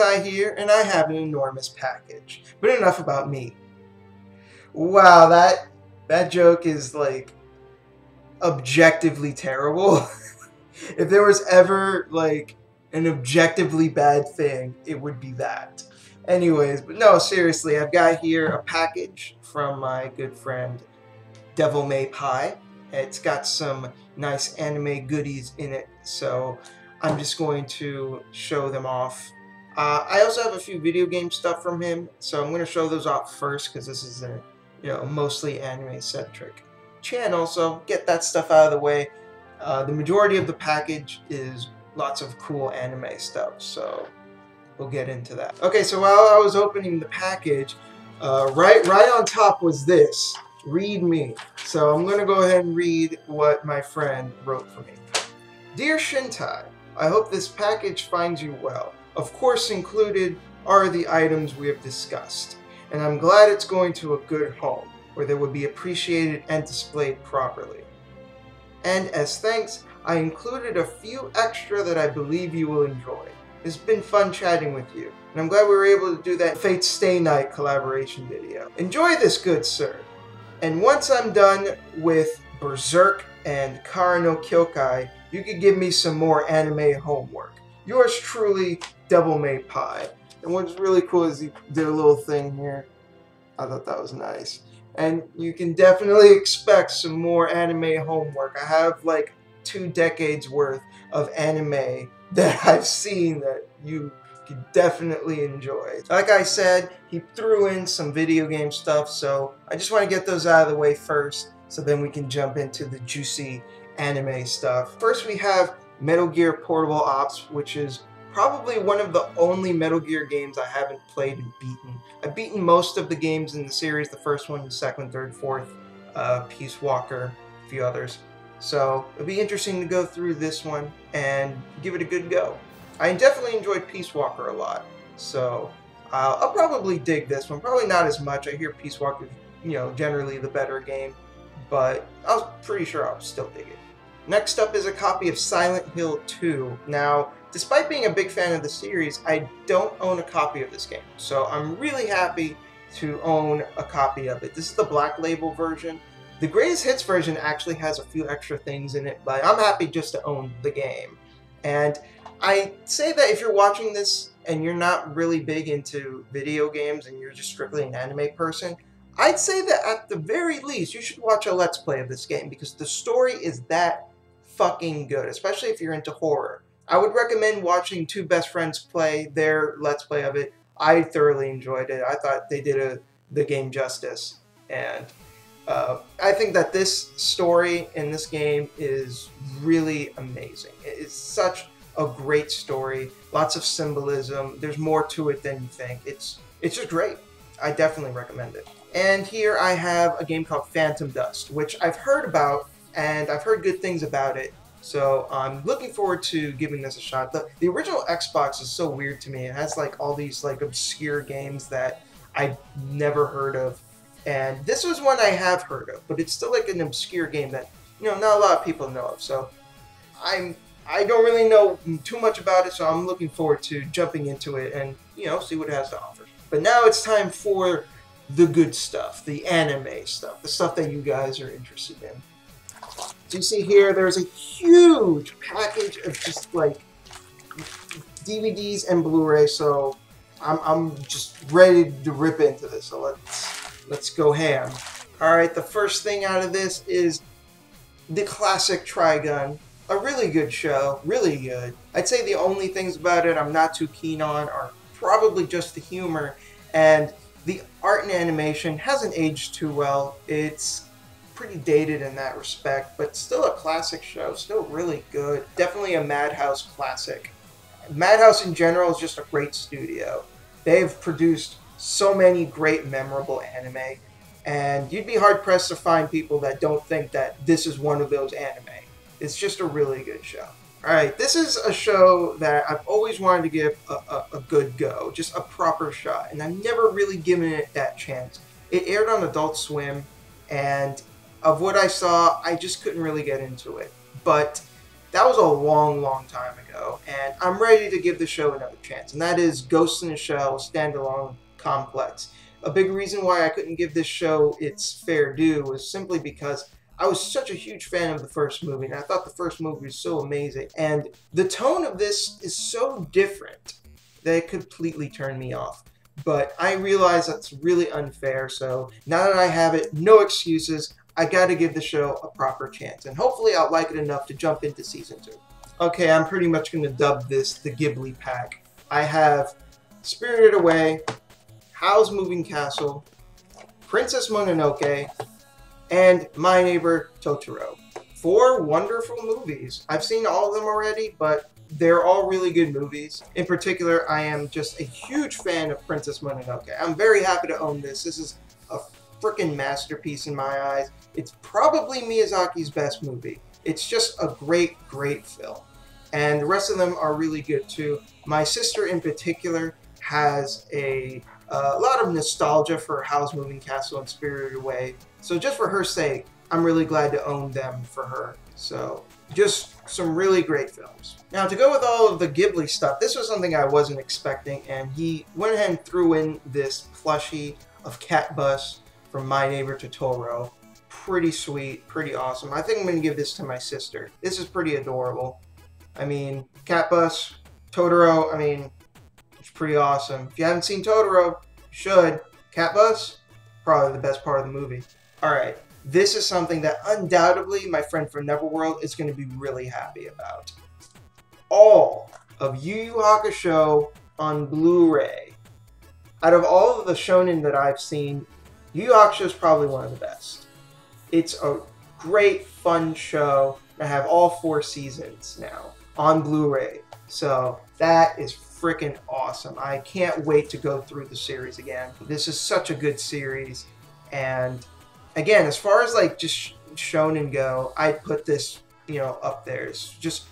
Shintai here, and I have an enormous package. But enough about me. Wow, that joke is like objectively terrible. If there was ever like an objectively bad thing, it would be that. Anyways, but no, seriously, I've got here a package from my good friend Devil May Pie. It's got some nice anime goodies in it, so I'm just going to show them off. I also have a few video game stuff from him, so I'm going to show those off first because this is a mostly anime-centric channel, so get that stuff out of the way. The majority of the package is lots of cool anime stuff, so we'll get into that. Okay, so while I was opening the package, right on top was this. Read me. So I'm going to go ahead and read what my friend wrote for me. Dear Shintai, I hope this package finds you well. Of course included are the items we have discussed, and I'm glad it's going to a good home, where they would be appreciated and displayed properly. And as thanks, I included a few extra that I believe you will enjoy. It's been fun chatting with you, and I'm glad we were able to do that Fate Stay Night collaboration video. Enjoy this, good sir. And once I'm done with Berserk and Kara no Kyokai, you could give me some more anime homework. Yours truly, Devil May Pie. And what's really cool is he did a little thing here. I thought that was nice. And you can definitely expect some more anime homework. I have like 2 decades worth of anime that I've seen that you could definitely enjoy. Like I said, he threw in some video game stuff, so I just want to get those out of the way first, so then we can jump into the juicy anime stuff. First we have Metal Gear Portable Ops, which is probably one of the only Metal Gear games I haven't played and beaten. I've beaten most of the games in the series, the first one, the second, third, fourth, Peace Walker, a few others. So it'll be interesting to go through this one and give it a good go. I definitely enjoyed Peace Walker a lot, so I'll probably dig this one. Probably not as much. I hear Peace Walker is, generally the better game, but I was pretty sure I'll still dig it. Next up is a copy of Silent Hill 2. Now, despite being a big fan of the series, I don't own a copy of this game, so I'm really happy to own a copy of it. This is the Black Label version. The Greatest Hits version actually has a few extra things in it, but I'm happy just to own the game. And I say that if you're watching this and you're not really big into video games and you're just strictly an anime person, I'd say that at the very least you should watch a Let's Play of this game because the story is that fucking good, especially if you're into horror. I would recommend watching two best friends play their Let's Play of it. I thoroughly enjoyed it. I thought they did the game justice, and I think that this story in this game is really amazing. It's such a great story, lots of symbolism. There's more to it than you think. It's just great. I definitely recommend it. And here I have a game called Phantom Dust, which I've heard about, and I've heard good things about it. So I'm looking forward to giving this a shot. The original Xbox is so weird to me. It has like all these like obscure games that I've never heard of. And this was one I have heard of, but it's still like an obscure game that, not a lot of people know of. So I don't really know too much about it, so I'm looking forward to jumping into it and, see what it has to offer. But now it's time for the good stuff, the anime stuff, the stuff that you guys are interested in. So you see here, there's a huge package of just like DVDs and Blu-ray, so I'm just ready to rip into this. So let's go ham. All right, the first thing out of this is the classic Trigun. A really good show, really good. I'd say the only things about it I'm not too keen on are probably just the humor, and the art and animation hasn't aged too well. It's pretty dated in that respect, but still a classic show, still really good. Definitely a Madhouse classic. Madhouse in general is just a great studio. They've produced so many great, memorable anime, and you'd be hard-pressed to find people that don't think that this is one of those anime. It's just a really good show. Alright, this is a show that I've always wanted to give a good go, just a proper shot, and I've never really given it that chance. It aired on Adult Swim, and of what I saw, I just couldn't really get into it. But that was a long, long time ago, and I'm ready to give the show another chance, and that is Ghost in the Shell standalone complex. A big reason why I couldn't give this show its fair due was simply because I was such a huge fan of the first movie, and I thought the first movie was so amazing, and the tone of this is so different that it completely turned me off. But I realize that's really unfair, so now that I have it, no excuses. I gotta give the show a proper chance, and hopefully I'll like it enough to jump into season 2. Okay, I'm pretty much gonna dub this the Ghibli pack. I have Spirited Away, Howl's Moving Castle, Princess Mononoke, and My Neighbor Totoro. 4 wonderful movies. I've seen all of them already, but they're all really good movies. In particular, I am just a huge fan of Princess Mononoke. I'm very happy to own this. This is a freaking masterpiece in my eyes. It's probably Miyazaki's best movie. It's just a great, great film. And the rest of them are really good too. My sister in particular has a lot of nostalgia for Howl's Moving Castle and Spirited Away. So just for her sake, I'm really glad to own them for her. So just some really great films. Now to go with all of the Ghibli stuff, this was something I wasn't expecting, and he went ahead and threw in this plushie of Cat Bus from My Neighbor Totoro. Pretty sweet, pretty awesome. I think I'm going to give this to my sister. This is pretty adorable. I mean, Cat Bus, Totoro, I mean, it's pretty awesome. If you haven't seen Totoro, you should. Cat Bus, probably the best part of the movie. Alright, this is something that undoubtedly my friend from Neverworld is going to be really happy about. All of Yu Yu Hakusho on Blu-ray. Out of all of the shonen that I've seen, Yu Yu Hakusho is probably one of the best. It's a great, fun show. I have all 4 seasons now on Blu-ray. So that is freaking awesome. I can't wait to go through the series again. This is such a good series. And again, as far as like just shonen go, I'd put this, up there. It's just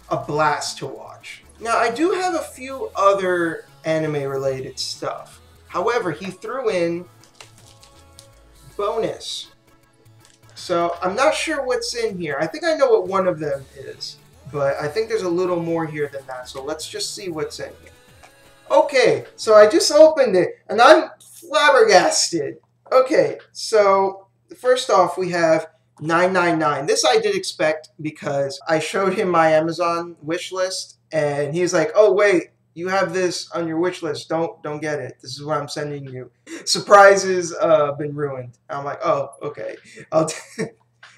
a blast to watch. Now, I do have a few other anime-related stuff. However, he threw in bonus. So, I'm not sure what's in here. I think I know what one of them is, but I think there's a little more here than that. So, let's just see what's in here. Okay, so I just opened it, and I'm flabbergasted. Okay, so first off, we have 999. This I did expect because I showed him my Amazon wish list, and he's like, "Oh wait, you have this on your wish list. Don't get it. This is what I'm sending you. Surprises been ruined." I'm like, "Oh, okay."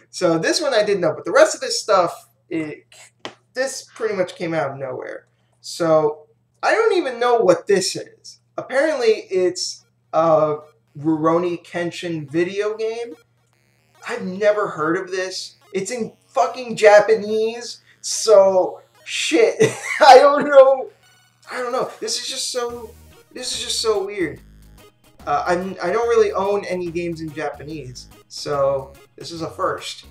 So this one I didn't know, but the rest of this stuff, this pretty much came out of nowhere. So I don't even know what this is. Apparently, it's a Rurouni Kenshin video game. I've never heard of this. It's in fucking Japanese, so shit. I don't know. This is just so weird. I don't really own any games in Japanese, so this is a first.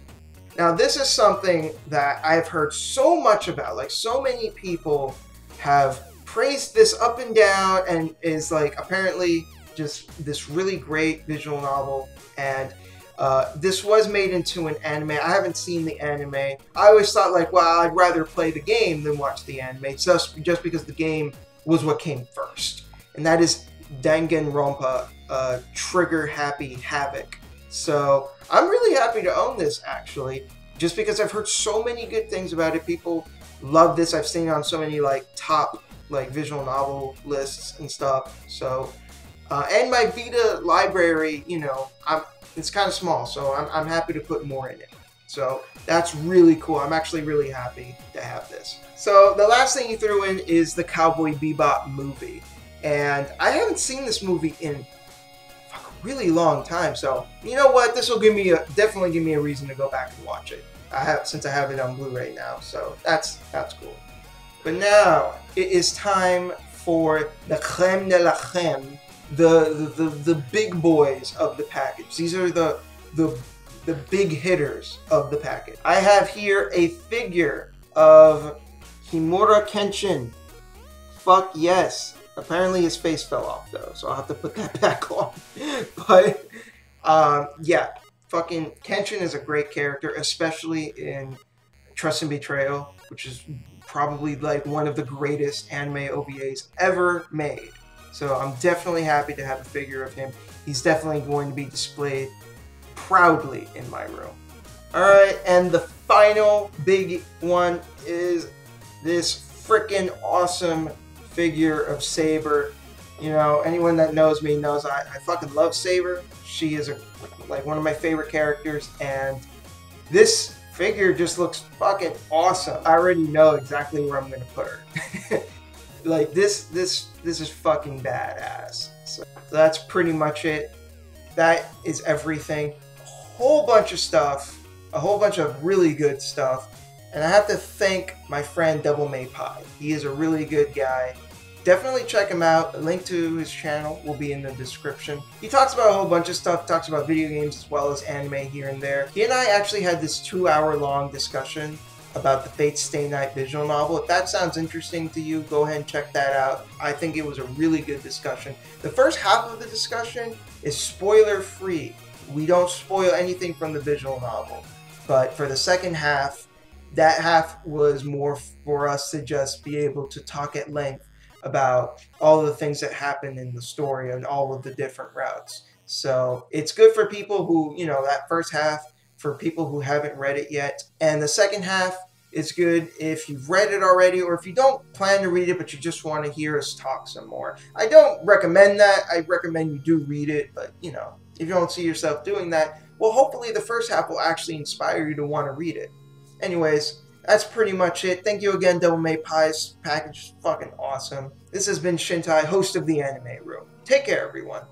Now this is something that I've heard so much about. Like, so many people have praised this up and down, and is like apparently just this really great visual novel. And this was made into an anime. I haven't seen the anime. I always thought, like, well, I'd rather play the game than watch the anime, just because the game was what came first. And that is Danganronpa Trigger Happy Havoc. So I'm really happy to own this, actually, just because I've heard so many good things about it. People love this. I've seen it on so many top visual novel lists and stuff. So and my Vita library, it's kind of small, so I'm happy to put more in it. So that's really cool. I'm actually really happy to have this. So the last thing he threw in is the Cowboy Bebop movie. And I haven't seen this movie in a really long time. So you know what? This will definitely give me a reason to go back and watch it. Since I have it on Blu-ray now. So that's cool. But now it is time for the crème de la crème. The big boys of the package. These are the big hitters of the package. I have here a figure of Himura Kenshin. Fuck yes. Apparently his face fell off though, so I'll have to put that back on. But yeah, fucking Kenshin is a great character, especially in Trust and Betrayal, which is probably like one of the greatest anime OVAs ever made. So I'm definitely happy to have a figure of him. He's definitely going to be displayed proudly in my room. Alright, and the final big one is this freaking awesome figure of Saber. You know, anyone that knows me knows I fucking love Saber. She is like one of my favorite characters, and this figure just looks fucking awesome. I already know exactly where I'm gonna put her. Like this is fucking badass. So that's pretty much it. That is everything. A whole bunch of stuff. A whole bunch of really good stuff. And I have to thank my friend Double May Pie. He is a really good guy. Definitely check him out. A link to his channel will be in the description. He talks about a whole bunch of stuff. Talks about video games as well as anime here and there. He and I actually had this 2-hour-long discussion about the Fate Stay Night visual novel. If that sounds interesting to you, go ahead and check that out. I think it was a really good discussion. The first half of the discussion is spoiler-free. We don't spoil anything from the visual novel. But for the second half, that half was more for us to just be able to talk at length about all the things that happen in the story and all of the different routes. So it's good for people who, you know, that first half, for people who haven't read it yet. And the second half is good if you've read it already, or if you don't plan to read it but you just want to hear us talk some more. I don't recommend that. I recommend you do read it, but you know, if you don't see yourself doing that, well, hopefully the first half will actually inspire you to want to read it. Anyways, that's pretty much it. Thank you again, Double May Pie's package is fucking awesome. This has been Shintai, host of the Anime Room. Take care, everyone.